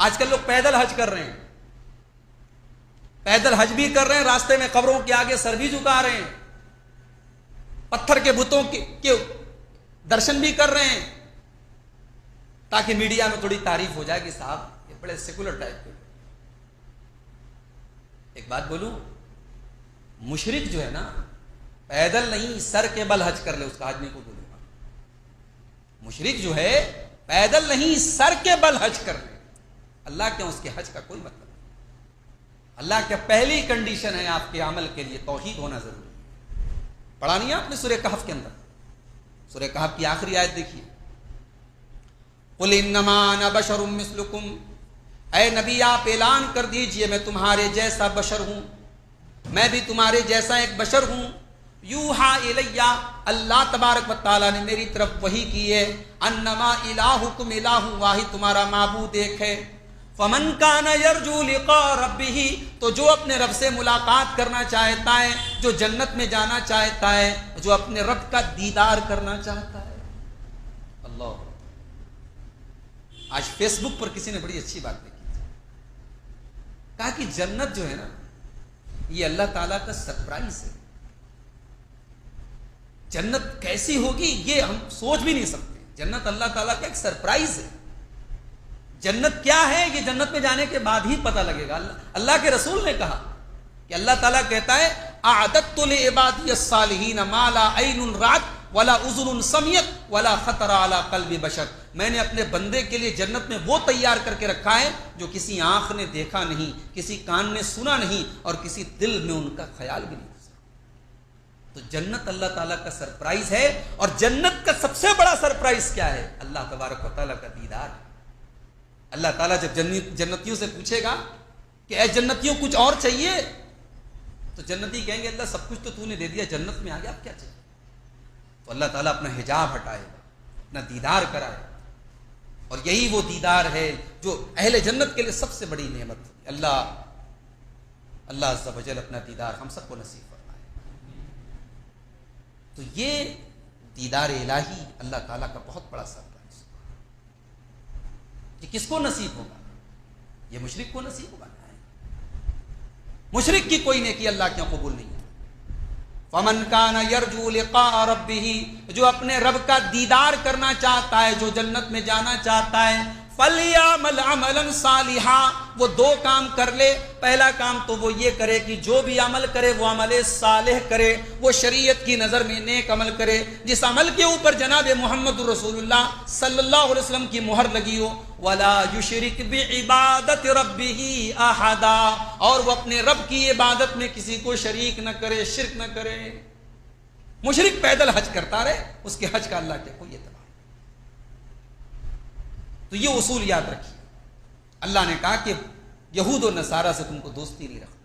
آج کل لوگ پیدل حج کر رہے ہیں، پیدل حج بھی کر رہے ہیں، راستے میں قبروں کے آگے سر بھی جھکا رہے ہیں، پتھر کے بتوں کے درشن بھی کر رہے ہیں، تاکہ میڈیا میں تھوڑی تعریف ہو جائے کہ صاحب یہ بڑے سیکولر ٹائپ کے۔ ایک بات بولوں، مشرک جو ہے نا پیدل نہیں سر کے بل حج کر لے، اس کا حج نہیں کو بولوں گا۔ مشرک جو ہے پیدل نہیں سر کے بل حج کر لے، اللہ کے اس کے حج کا کوئی مطلب نہیں۔ اللہ کی پہلی کنڈیشن ہے آپ کے عمل کے لیے توحید ہونا ضروری ہے۔ پڑھا نہیں آپ نے سورہ کہف کے اندر؟ سورہ کہف کی آخری آیت دیکھیے، قل انما انا بشر مثلکم، اے نبی آپ اعلان کر دیجئے میں تمہارے جیسا بشر ہوں، میں بھی تمہارے جیسا ایک بشر ہوں۔ یوحا الیہ، اللہ تبارک و تعالیٰ نے میری طرف وحی کی ہے، انما الہکم الہ واحد، تمہارا معبود ایک ہے۔ فمن کان یرجو لقاء ربہ، تو جو اپنے رب سے ملاقات کرنا چاہتا ہے، جو جنت میں جانا چاہتا ہے، جو اپنے رب کا دیدار کرنا چاہتا ہے۔ اللہ، آج فیس بک پر کسی نے بڑی اچھی بات لکھی، کہا کہ جنت جو ہے نا یہ اللہ تعالیٰ کا سرپرائز ہے۔ جنت کیسی ہوگی یہ ہم سوچ بھی نہیں سکتے، جنت اللہ تعالیٰ کا ایک سرپرائز ہے۔ جنت کیا ہے یہ جنت میں جانے کے بعد ہی پتہ لگے گا۔ اللہ کے رسول نے کہا کہ اللہ تعالیٰ کہتا ہے اعددت لعبادی الصالحین ما لا عین رأت ولا اذن سمعت ولا خطر علی قلب بشر، میں نے اپنے بندے کے لیے جنت میں وہ تیار کر کے رکھا ہے جو کسی آنکھ نے دیکھا نہیں، کسی کان نے سنا نہیں، اور کسی دل میں ان کا خیال بھی نہیں ہو سکتا۔ تو جنت اللہ تعالیٰ کا سرپرائز ہے، اور جنت کا سب سے بڑا سرپرائز کیا ہے؟ اللہ تبارک و تعالیٰ کا دیدار ہے۔ اللہ تعالیٰ جب جنتیوں سے پوچھے گا کہ اے جنتیوں کچھ اور چاہیے، تو جنتی کہیں گے اللہ سب کچھ تو نے دے دیا، جنت میں آ گیا اب کیا چاہیے؟ تو اللہ تعالیٰ اپنا حجاب ہٹائے گا، اپنا دیدار کرائے گا، اور یہی وہ دیدار ہے جو اہل جنت کے لیے سب سے بڑی نعمت ہے۔ اللہ عز و جل اپنا دیدار ہم سب کو نصیب فرمائے۔ تو یہ دیدار الہی اللہ تعالیٰ کا بہت بڑا سرپرائز، یہ کس کو نصیب ہوگا؟ یہ مشرک کو نصیب ہوگا؟ مشرک کی کوئی نیکی اللہ کے قبول نہیں ہے۔ فمن کان یرجو لقاء ربہ، جو اپنے رب کا دیدار کرنا چاہتا ہے، جو جنت میں جانا چاہتا ہے، فلیعمل عملا صالحا، وہ دو کام کر لے۔ پہلا کام تو وہ یہ کرے کہ جو بھی عمل کرے وہ عمل صالح کرے، وہ شریعت کی نظر میں نیک عمل کرے، جس عمل کے اوپر جناب محمد رسول اللہ صلی اللہ علیہ وسلم کی مہر لگی ہو۔ ولا یشرک بعبادت ربہ احدا، اور وہ اپنے رب کی عبادت میں کسی کو شریک نہ کرے، شرک نہ کرے۔ مشرک پیدل حج کرتا رہے، اس کے حج کا اللہ کے کوئی اعتبار۔ تو یہ اصول یاد رکھیے۔ اللہ نے کہا کہ یہود و نصارہ سے تم کو دوستی نہیں رکھنا۔